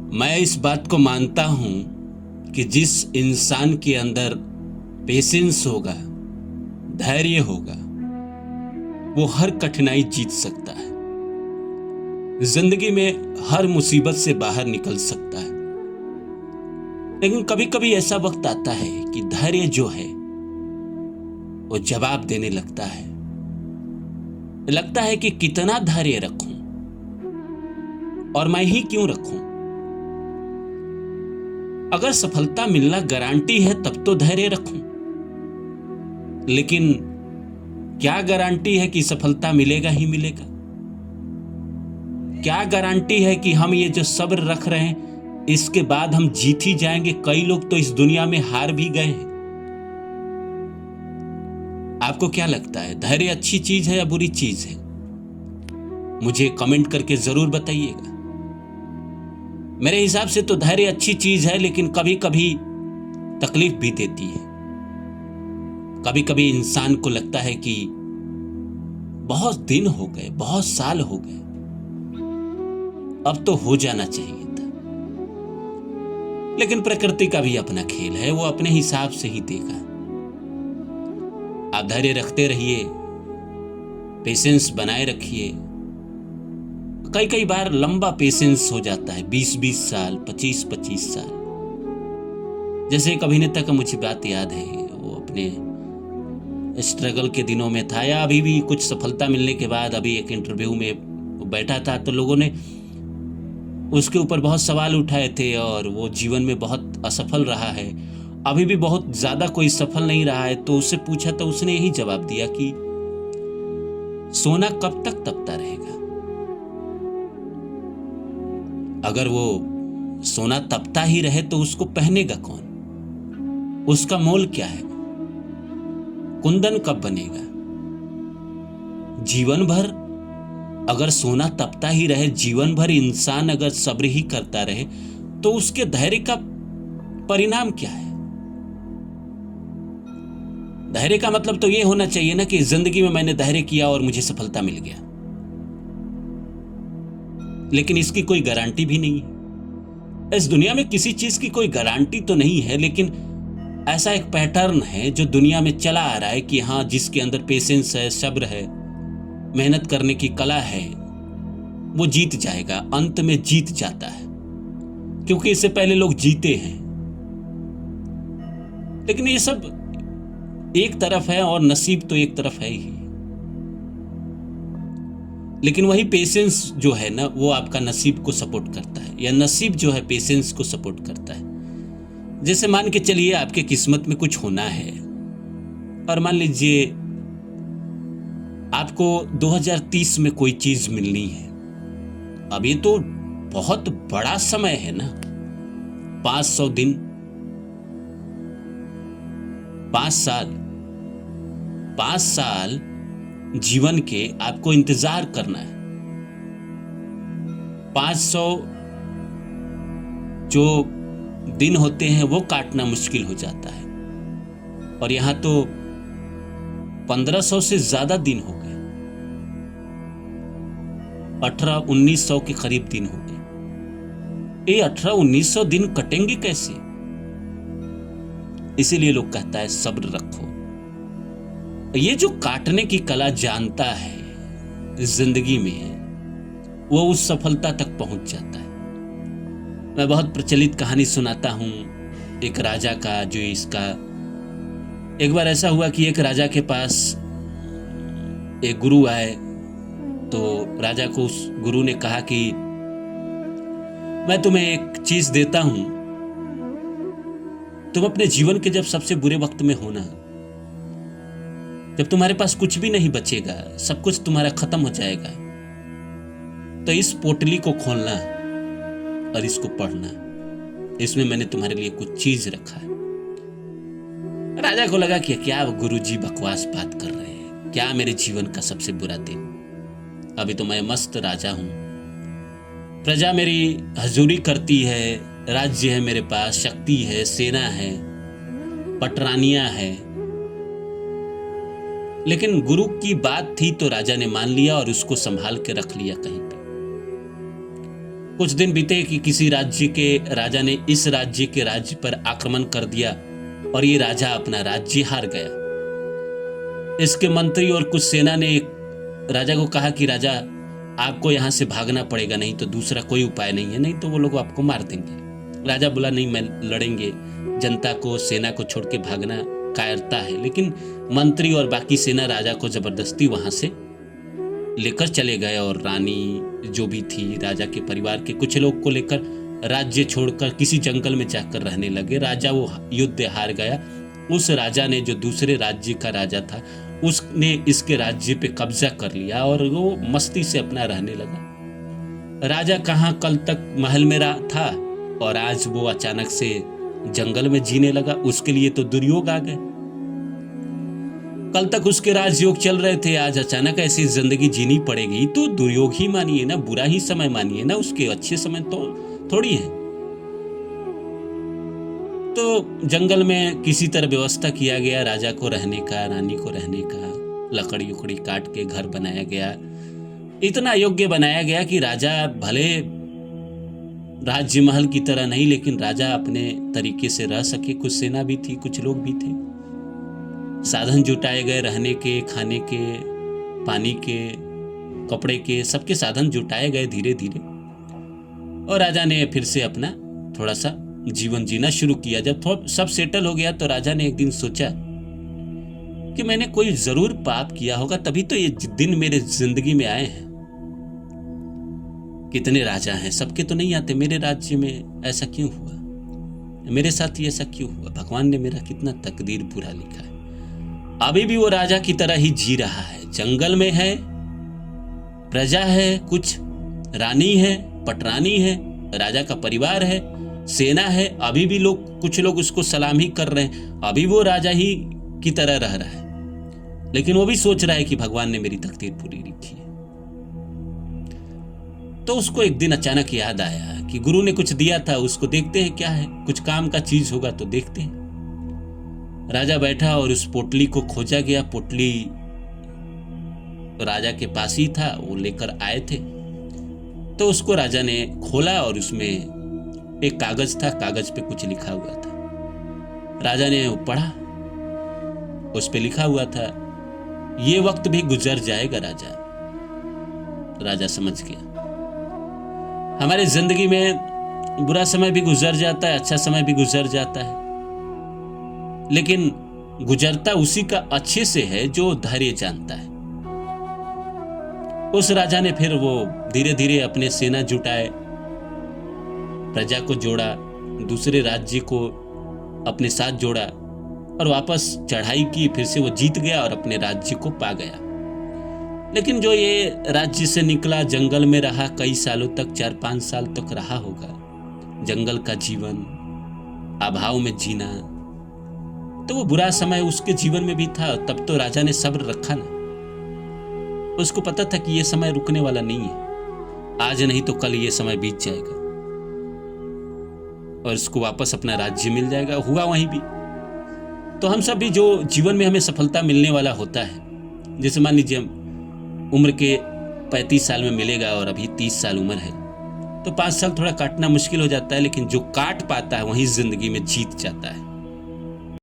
मैं इस बात को मानता हूं कि जिस इंसान के अंदर पेशेंस होगा, धैर्य होगा, वो हर कठिनाई जीत सकता है, जिंदगी में हर मुसीबत से बाहर निकल सकता है। लेकिन कभी कभी ऐसा वक्त आता है कि धैर्य जो है वो जवाब देने लगता है कि कितना धैर्य रखूं और मैं ही क्यों रखूं। अगर सफलता मिलना गारंटी है तब तो धैर्य रखूं, लेकिन क्या गारंटी है कि सफलता मिलेगा ही मिलेगा? क्या गारंटी है कि हम ये जो सब्र रख रहे हैं इसके बाद हम जीत ही जाएंगे? कई लोग तो इस दुनिया में हार भी गए हैं। आपको क्या लगता है, धैर्य अच्छी चीज है या बुरी चीज है? मुझे कमेंट करके जरूर बताइएगा। मेरे हिसाब से तो धैर्य अच्छी चीज है, लेकिन कभी कभी तकलीफ भी देती है। कभी कभी इंसान को लगता है कि बहुत दिन हो गए, बहुत साल हो गए, अब तो हो जाना चाहिए था। लेकिन प्रकृति का भी अपना खेल है, वो अपने हिसाब से ही देगा। आप धैर्य रखते रहिए, पेशेंस बनाए रखिए। कई बार लंबा पेशेंस हो जाता है, 20-20 साल, 25-25 साल। जैसे एक अभिनेता का मुझे बात याद है, वो अपने स्ट्रगल के दिनों में था या अभी भी कुछ सफलता मिलने के बाद अभी एक इंटरव्यू में वो बैठा था, तो लोगों ने उसके ऊपर बहुत सवाल उठाए थे और वो जीवन में बहुत असफल रहा है, अभी भी बहुत ज्यादा कोई सफल नहीं रहा है। तो उससे पूछा तो उसने यही जवाब दिया कि सोना कब तक तपता रहेगा? अगर वो सोना तपता ही रहे तो उसको पहनेगा कौन? उसका मोल क्या है? कुंदन कब बनेगा? जीवन भर अगर सोना तपता ही रहे, जीवन भर इंसान अगर सब्र ही करता रहे, तो उसके धैर्य का परिणाम क्या है? धैर्य का मतलब तो ये होना चाहिए ना कि जिंदगी में मैंने धैर्य किया और मुझे सफलता मिल गया। लेकिन इसकी कोई गारंटी भी नहीं है। इस दुनिया में किसी चीज की कोई गारंटी तो नहीं है, लेकिन ऐसा एक पैटर्न है जो दुनिया में चला आ रहा है कि हाँ, जिसके अंदर पेशेंस है, सब्र है, मेहनत करने की कला है, वो जीत जाएगा, अंत में जीत जाता है, क्योंकि इससे पहले लोग जीते हैं। लेकिन ये सब एक तरफ है और नसीब तो एक तरफ है ही। लेकिन वही पेशेंस जो है ना, वो आपका नसीब को सपोर्ट करता है, या नसीब जो है पेशेंस को सपोर्ट करता है। जैसे मान के चलिए आपके किस्मत में कुछ होना है, और मान लीजिए आपको 2030 में कोई चीज मिलनी है। अब ये तो बहुत बड़ा समय है ना, 500 दिन, 5 साल जीवन के आपको इंतजार करना है। 500 जो दिन होते हैं वो काटना मुश्किल हो जाता है, और यहां तो 1500 से ज्यादा दिन हो गए, 1800-1900 के करीब दिन हो गए। ये 1800-1900 दिन कटेंगे कैसे? इसीलिए लोग कहता है सब्र रखो। ये जो काटने की कला जानता है जिंदगी में, वो उस सफलता तक पहुंच जाता है। मैं बहुत प्रचलित कहानी सुनाता हूं एक राजा का, जो इसका एक बार ऐसा हुआ कि एक राजा के पास एक गुरु आए। तो राजा को उस गुरु ने कहा कि मैं तुम्हें एक चीज देता हूं, तुम अपने जीवन के जब सबसे बुरे वक्त में हो ना, जब तुम्हारे पास कुछ भी नहीं बचेगा, सब कुछ तुम्हारा खत्म हो जाएगा, तो इस पोटली को खोलना और इसको पढ़ना, इसमें मैंने तुम्हारे लिए कुछ चीज रखा है। राजा को लगा कि क्या गुरुजी बकवास बात कर रहे हैं, क्या मेरे जीवन का सबसे बुरा दिन? अभी तो मैं मस्त राजा हूं, प्रजा मेरी हजूरी करती है, राज्य है मेरे पास, शक्ति है, सेना है, पटरानियां है। लेकिन गुरु की बात थी तो राजा ने मान लिया और उसको संभाल के रख लिया कहीं पे। कुछ दिन बीते कि किसी राज्य के राजा ने इस राज्य के राज्य पर आक्रमण कर दिया और ये राजा अपना राज्य हार गया। इसके मंत्री और कुछ सेना ने राजा को कहा कि राजा, आपको यहाँ से भागना पड़ेगा, नहीं तो दूसरा कोई उपाय नहीं है, नहीं तो वो लोग आपको मार देंगे। राजा बोला, नहीं, मैं लड़ेंगे, जनता को, सेना को छोड़ के भागना कायरता है। लेकिन मंत्री और बाकी सेना राजा को जबरदस्ती वहां से लेकर चले गए और रानी जो भी थी, राजा के परिवार के कुछ लोग को लेकर राज्य छोड़कर किसी जंगल में जाकर रहने लगे। राजा वो युद्ध हार गया। उस राजा ने, जो दूसरे राज्य का राजा था, उसने इसके राज्य पे कब्जा कर लिया और वो मस्ती से अपना रहने लगा। राजा कहाँ कल तक महल में रहा था और आज वो अचानक से जंगल में जीने लगा। उसके लिए तो दुर्योग आ गए। कल तक उसके राजयोग चल रहे थे, आज अचानक ऐसी जिंदगी जीनी पड़ेगी तो दुर्योग ही मानिए ना, बुरा ही समय मानिए ना, उसके अच्छे समय तो थोड़ी है। तो जंगल में किसी तरह व्यवस्था किया गया राजा को रहने का, रानी को रहने का। लकड़ी उकड़ी काट के घर बनाया गया, इतना योग्य बनाया गया कि राजा भले राज्य महल की तरह नहीं, लेकिन राजा अपने तरीके से रह सके। कुछ सेना भी थी, कुछ लोग भी थे। साधन जुटाए गए, रहने के, खाने के, पानी के, कपड़े के, सबके साधन जुटाए गए धीरे धीरे। और राजा ने फिर से अपना थोड़ा सा जीवन जीना शुरू किया। जब सब सेटल हो गया तो राजा ने एक दिन सोचा कि मैंने कोई जरूर पाप किया होगा, तभी तो ये दिन मेरे जिंदगी में आए हैं। कितने राजा हैं, सबके तो नहीं आते। मेरे राज्य में ऐसा क्यों हुआ, मेरे साथ ही ऐसा क्यों हुआ? भगवान ने मेरा कितना तकदीर बुरा लिखा है। अभी भी वो राजा की तरह ही जी रहा है। जंगल में है, प्रजा है, कुछ रानी है, पटरानी है, राजा का परिवार है, सेना है। अभी भी कुछ लोग उसको सलाम ही कर रहे हैं। अभी वो राजा ही की तरह रह रहा है, लेकिन वो भी सोच रहा है कि भगवान ने मेरी तकदीर पूरी लिखी है। तो उसको एक दिन अचानक याद आया कि गुरु ने कुछ दिया था, उसको देखते हैं क्या है, कुछ काम का चीज होगा तो देखते हैं। राजा बैठा और उस पोटली को खोजा गया। पोटली राजा के पास ही था, वो लेकर आए थे। तो उसको राजा ने खोला और उसमें एक कागज था, कागज पे कुछ लिखा हुआ था। राजा ने वो पढ़ा, उस पे लिखा हुआ था, ये वक्त भी गुजर जाएगा राजा। राजा समझ गया, हमारे जिंदगी में बुरा समय भी गुजर जाता है, अच्छा समय भी गुजर जाता है, लेकिन गुजरता उसी का अच्छे से है जो धैर्य जानता है। उस राजा ने फिर वो धीरे धीरे अपने सेना जुटाए, प्रजा को जोड़ा, दूसरे राज्य को अपने साथ जोड़ा और वापस चढ़ाई की। फिर से वो जीत गया और अपने राज्य को पा गया। लेकिन जो ये राज्य से निकला, जंगल में रहा कई सालों तक, 4-5 साल तक रहा होगा, जंगल का जीवन, अभाव में जीना, तो वो बुरा समय उसके जीवन में भी था। तब तो राजा ने सब्र रखा ना, उसको पता था कि ये समय रुकने वाला नहीं है, आज नहीं तो कल ये समय बीत जाएगा और इसको वापस अपना राज्य मिल जाएगा। हुआ वहीं भी। तो हम सब भी जो जीवन में हमें सफलता मिलने वाला होता है, जैसे मान लीजिए उम्र के 35 साल में मिलेगा और अभी 30 साल उम्र है, तो 5 साल थोड़ा काटना मुश्किल हो जाता है, लेकिन जो काट पाता है वही जिंदगी में जीत जाता है।